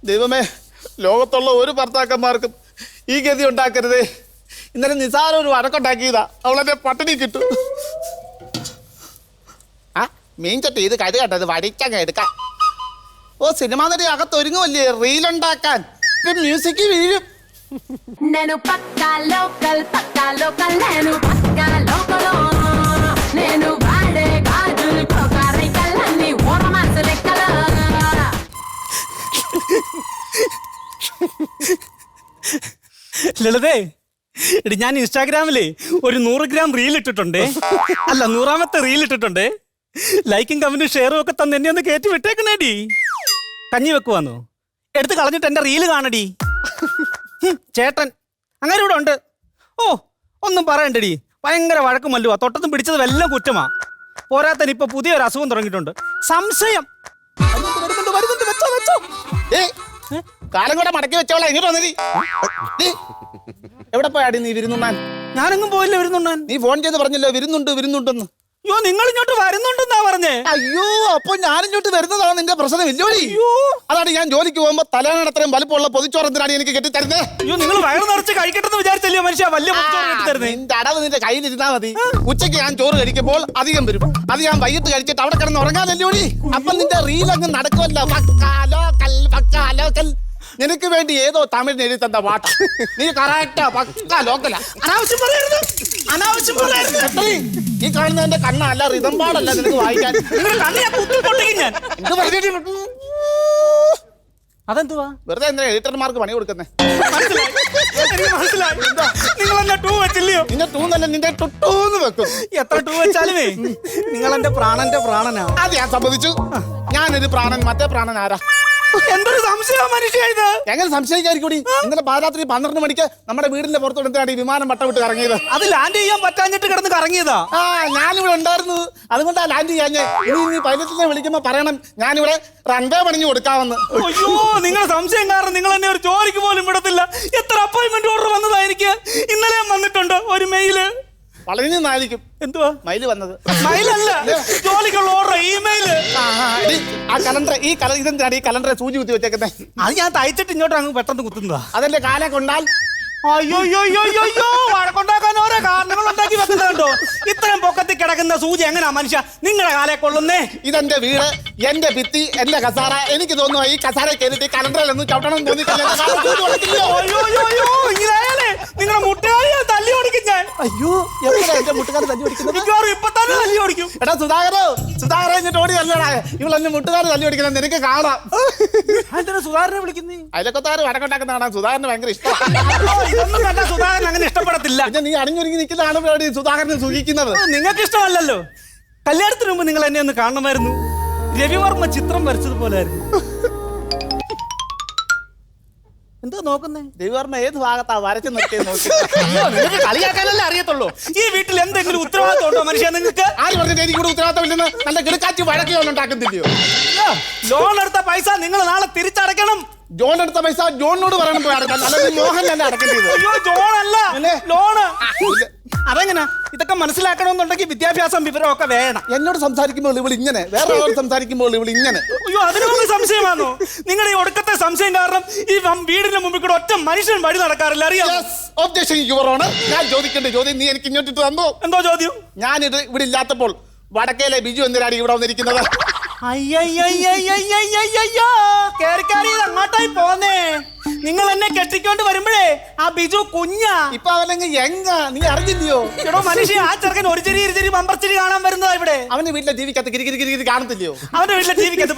ദൈവമേ, ലോകത്തുള്ള ഒരു ഭർത്താക്കന്മാർക്കും ഈ ഗതി ഉണ്ടാക്കരുതേ. ഇന്നലെ നിസാരം ഒരു വഴക്കുണ്ടാക്കിയതാ, അവളെന്നെ പട്ടിണി കിട്ടും. ആ മീൻ ചട്ടി ഇത് കരു കണ്ടത് വടിച്ചങ്ങ് എടുക്കാം. ഓ, സിനിമാ നടി അകത്തൊരുങ്ങുമല്ലേ റീലുണ്ടാക്കാൻ. മ്യൂസിക് വീഴും. నేను పక్కా లోకల్ నేను పక్కా లోకలో నేను వాడే గాజులు కోకారికల్లన్నీ ఓరమాస లెక్కల. ലളിതേ, എടി ഞാൻ ഇൻസ്റ്റാഗ്രാമിലേ ഒരു 100 ഗ്രാം റീൽ ഇട്ടിട്ടുണ്ടേ. അല്ല, 100ാമത്തെ റീൽ ഇട്ടിട്ടുണ്ടേ. ലൈക്കും കമന്റും ഷെയറും ഒക്കെ തന്നെ എന്നെ ഒന്ന് കയറ്റി വിട്ടേക്കണേടി. കഞ്ഞി വെക്കുവാന്നോ? എടുത്ത് കളഞ്ഞിട്ട് എന്റെ റീല് കാണടി. ചേട്ടൻ അങ്ങനെ ഇവിടെ ഉണ്ട്. ഓ, ഒന്നും പറയണ്ടടി, ഭയങ്കര വഴക്കും മല്ലുവാ. തൊട്ടത്തും പിടിച്ചതും എല്ലാം കുറ്റമാ. പോരാത്തന് ഇപ്പൊ പുതിയൊരു അസുഖം തുടങ്ങിയിട്ടുണ്ട്, സംശയം. കാലം കൂടെ മടക്കി വെച്ചോളാം. ഇങ്ങോട്ട് വന്നേ. എവിടെ പോയാടി നീ വിരുന്നുണ്ണാൻ? ഞാനെങ്ങും പോയില്ല വിരുന്നുണ്ണാൻ. നീ ഫോൺ ചെയ്ത് പറഞ്ഞല്ലോ വിരുന്നുണ്ടെന്ന്. അയ്യോ, നിങ്ങൾ ഇങ്ങോട്ട് വരുന്നുണ്ടെന്നാ പറഞ്ഞേ. അയ്യോ, അപ്പൊ ഞാനിങ്ങോട്ട് വരുന്നതാണ് നിന്റെ പ്രശ്നം. ഇല്ലോടി, അതാണ് ഞാൻ ജോലിക്ക് പോകുമ്പോ തലേണ അത്രയും വലുപ്പമുള്ള പൊതിച്ചോറത്തിനാണ് എനിക്ക് കെട്ടിത്തരുന്നേ. അയ്യോ, നിങ്ങൾ വയറ് നിറച്ച് കഴിക്കട്ടെന്ന് വിചാരിച്ചല്ലേ മനുഷ്യ വലിയ പൊതിച്ചോറ് കെട്ടിത്തരുന്നേ. നിന്റെ അടവ് നിന്റെ കയ്യിലിരുന്നാ മതി. ഉച്ചയ്ക്ക് ഞാൻ ചോറ് കഴിക്കുമ്പോൾ അധികം വരും. അത് ഞാൻ വൈകിട്ട് കഴിച്ചിട്ട് അവിടെ കിടന്ന് ഉറങ്ങാനല്ലോടി. അപ്പൊ നിന്റെ റീൽ അങ്ങ് നടക്കുമല്ലോ. നിനക്ക് വേണ്ടി ഏതോ തമിഴിന് എഴുതി തന്ന പാട്ട. നീ കറക്റ്റാ, പക്കാ ലോക്കലാ. അനാവശ്യം പറയരുത്. ഈ കാണുന്ന എന്റെ കണ്ണല്ല, റിതം പാടല്ല നിനക്ക് വായിക്കാൻ. അതെന്തുവാ? വെറുതെ എന്തിനാ എഡിറ്റർമാർക്ക് പണി കൊടുക്കുന്നേ? നിങ്ങൾ എന്നെ ടൂ വെച്ചില്ലയോ? നിന്റെ ടൂന്നല്ല, നിന്റെ ടുട്ടൂന്ന് വെക്കും. എത്ര ടൂ വെച്ചാലുമേ നിങ്ങൾ എന്റെ പ്രാണനാ. അത് ഞാൻ സമ്മതിച്ചു. ഞാനൊരു പ്രാണൻ, മറ്റേ പ്രാണൻ ആരാ? എന്തൊരു സംശയം മനുഷ്യ ഇത്. എങ്ങനെ സംശയിക്കാതിരിക്കൂടി? ഇന്നലെ പാരാത്രി 12 മണിക്ക് നമ്മുടെ വീടിന്റെ പുറത്തോടെന്താണ് ഈ വിമാനം വട്ടമിട്ട് കറങ്ങിയത്. അത് ലാൻഡ് ചെയ്യാൻ പറ്റാഞ്ഞിട്ട് കിടന്ന് കറങ്ങിയതാ. ഞാനിവിടെ ഉണ്ടായിരുന്നു, അതുകൊണ്ടാ ലാൻഡ് ചെയ്യാഞ്ഞേ. ഇനി പൈലറ്റിനെ വിളിക്കുമ്പോ പറയണം ഞാനിവിടെ റൺവേ പണിഞ്ഞു കൊടുക്കാമെന്ന്. അയ്യോ, നിങ്ങളുടെ സംശയം കാരണം നിങ്ങൾ എന്നെ ഒരു ജോലിക്ക് പോലും വിടത്തില്ല. എത്ര അപ്പോയിന്റ്മെന്റ് ഓർഡർ വന്നതാ എനിക്ക്. ഇന്നലെയും വന്നിട്ടുണ്ട് ഒരു മെയില്. വളരെ നായിരിക്കും. എന്തുവാ മൈല് വന്നത്? മൈലല്ല, ജോലിക്കുള്ള ഓർഡർ ഇമെയില്. ആ കലണ്ടർ, ഇതെന്താണ് ഈ കലണ്ടറെ സൂചി കുത്തി വെച്ചേക്കുന്നേ? അത് ഞാൻ തയ്ച്ചിട്ട് ഇങ്ങോട്ട് അങ്ങ് പെട്ടെന്ന് കുത്തുന്നതാ. അതെന്റെ കാലെ കൊണ്ടാൽ അയ്യോ വഴക്കുണ്ടാക്കാൻ ഓരോ കാരണങ്ങൾ ഉണ്ടാക്കി വെക്കുന്നുണ്ടോ? ഇത്രയും പൊക്കത്തിൽ കിടക്കുന്ന സൂചി എങ്ങനെയാ മനുഷ്യ നിങ്ങളുടെ കാലെ കൊള്ളുന്നേ? ഇതെന്റെ വീട്, എന്റെ ഭിത്തി, എന്റെ കസാര. എനിക്ക് തോന്നുന്നു ഈ കസാര കയറിയിട്ട് കലണ്ടറിൽ ഒന്ന് ചവിട്ടണം തോന്നിയിട്ടില്ല. നിങ്ങളുടെ മുട്ടുകാരി തല്ലി ഓടിക്കും ഞാൻ. അയ്യോ, എപ്പോഴാ എന്റെ മുട്ടുകാർ തല്ലി ഓടിക്കുന്നത്? ഇപ്പൊ തന്നെ തല്ലി ഓടിക്കും. എടാ സുധാകരോ എന്നിട്ട് ഓടി തല്ലടാ. ഇവളെന്നെ മുട്ടുകാർ തല്ലി ഓടിക്കുന്നത് നിനക്ക് കാണാം. എന്തിനാ സുധാകരനെ വിളിക്കുന്നേ? അയലക്കത്താറ് വടക്കുണ്ടാക്കുന്ന കാണാൻ സുധാകരന് ഭയങ്കര ഇഷ്ടമാണ്. ഇതൊന്നും കണ്ട സുധാകരൻ അങ്ങനെ ഇഷ്ടപ്പെടത്തില്ല. പിന്നെ നീ അണിഞ്ഞൊരുങ്ങി നിൽക്കുന്നതാണ് സുധാകരനെ സൂചിക്കുന്നത്. നിങ്ങൾക്ക് ഇഷ്ടമല്ലല്ലോ. കല്യാണത്തിന് മുമ്പ് നിങ്ങൾ എന്നെ ഒന്ന് കാണണമായിരുന്നു. രവിവർമ്മ ചിത്രം വരച്ചതുപോലെ ആയിരുന്നു. എന്താ നോക്കുന്നേ? രവിവർമ്മ ഏത് ഭാഗത്താ വരച്ച് നിർത്തിയത് നോക്കി. നിങ്ങൾക്ക് കളിയാക്കാനല്ലേ അറിയത്തുള്ളൂ. ഈ വീട്ടിൽ എന്തെങ്കിലും ഉത്തരവാദിത്വം ഉണ്ടോ മനുഷ്യ നിങ്ങൾക്ക്? ആര് പറഞ്ഞിട്ട് എനിക്ക് ഇവിടെ ഉത്തരവാദിത്തം ഇല്ലെന്ന്? നല്ല കിടക്കാച്ചി വഴക്കൊന്നും ഉണ്ടാക്കുന്നില്ലയോ? ലോൺ എടുത്ത പൈസ നിങ്ങൾ നാളെ തിരിച്ചടയ്ക്കണം. ജോൺ എടുത്ത പൈസ ജോണിനോട് പറയണം. മോഹൻ അല്ല അടക്കേണ്ടത്. അയ്യോ, ജോൺ അല്ല, ലോണ്. അതെങ്ങനെ? ഇതൊക്കെ മനസ്സിലാക്കണമെന്നുണ്ടെങ്കിൽ വിദ്യാഭ്യാസം വിവരമൊക്കെ വേണം. എന്നോട് സംസാരിക്കുമ്പോൾ ഇവൾ ഇങ്ങനെ, വേറെ സംസാരിക്കുമ്പോൾ ഇവൾ ഇങ്ങനെ. അയ്യോ, അതിനൊന്നും സംശയമാണോ? നിങ്ങളുടെ ഈ ഒടുക്കത്തെ സംശയം കാരണം ഈ വീടിന്റെ മുമ്പിൽ കൂടെ ഒറ്റ മനുഷ്യൻ വഴി നടക്കാറില്ല, അറിയാം. ഞാൻ ചോദിക്കേണ്ട ചോദ്യം നീ എനിക്ക് ഇങ്ങോട്ടിട്ട് തന്നോ? എന്തോ ചോദ്യം? ഞാനിത് ഇവിടെ ഇല്ലാത്തപ്പോൾ വടക്കേലെ ബിജു എന്തിനാണ് ഇവിടെ വന്നിരിക്കുന്നത്? അങ്ങോട്ടായി പോന്നേ. നിങ്ങൾ എന്നെ കെട്ടിക്കൊണ്ട് വരുമ്പോഴേ ആ ബിജു കുഞ്ഞാ. ഇപ്പൊ അവനെങ്കിൽ നീ അറിഞ്ഞില്ലയോ? എടോ മനുഷ്യ, ആ ചെറുക്കൻ ഒരു ചെറിയ ബമ്പർച്ചിരി കാണാൻ വരുന്നതാ ഇവിടെ. അവന്റെ വീട്ടിലെ ജീവിക്കത്ത് കിരി കാണത്തില്ലയോ? അവന്റെ വീട്ടിലെ ജീവിക്കത്ത്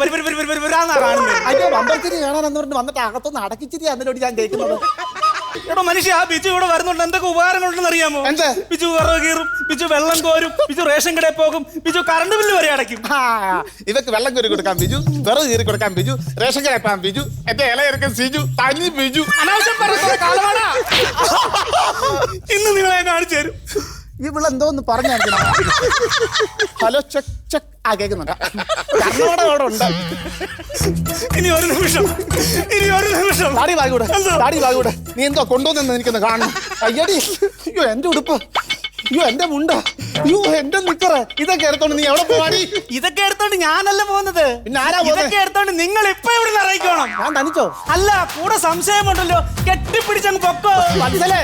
കാണുന്നത്. അയ്യോ, ബമ്പർച്ചിരി കാണാൻ വന്നിട്ട് അകത്തൊന്ന് അടക്കിച്ചിരി അതിനോട് ഞാൻ കേൾക്കുന്നത്. എടോ മനുഷ്യ, ആ ബിജു ഇവിടെ വരുന്നുണ്ട്. എന്തൊക്കെ ഉപകാരങ്ങളുണ്ടെന്ന് അറിയാമോ? ബിജു വിറക് കീറും, ബിജു വെള്ളം കോരും, ബിജു റേഷൻ കടയിൽ പോകും, ബിജു കറണ്ട് ബില്ല് വരെ അടയ്ക്കും. ഇവക്ക് വെള്ളം കോരി കൊടുക്കാൻ ബിജു, വിറക് കീറി കൊടുക്കാൻ ബിജു, റേഷൻ കടയിൽ പോകാൻ ബിജു, എന്റെ ഇളയെടുക്കാൻ സിജു, തനി ബിജു. അനാവശ്യം പറഞ്ഞ കാലമാണ്. ഇന്ന് നിങ്ങളെ കാണിച്ചു തരും. ഇവളെന്തോന്ന് പറഞ്ഞ ഹലോ ചെക്ക് ചെക്ക് ആ കേൾക്കുന്നുണ്ട്. കർണാടക അവിടെ ഉണ്ട്. ഇനി ഒരു നിമിഷം താടി വാഗൂടെ നീ എന്തോ കൊണ്ടുവന്നെന്ന് എനിക്കൊന്ന് കാണണം. അയ്യടി, അയ്യോ എന്റെ ഉടുപ്പ്, അയ്യോ എന്റെ മുണ്ട, അയ്യോ എന്റെ നിക്കറ് ഇതൊക്കെ എടുത്തോണ്ട് നീ എവിടെ പോവാടി? ഇതൊക്കെ എടുത്തോണ്ട് ഞാനല്ല പോകുന്നത്. പിന്നെ ആരാ പോകുന്നത്? ഇതൊക്കെ എടുത്തോണ്ട് നിങ്ങൾ ഇപ്പൊ ഇവിടെ ഇറങ്ങിക്കോണം. ഞാൻ തനിച്ചോ? അല്ല, കൂടെ സംശയമുണ്ടല്ലോ, കെട്ടിപ്പിടിച്ചങ്ങ് പൊക്കോ. മനസ്സിലേ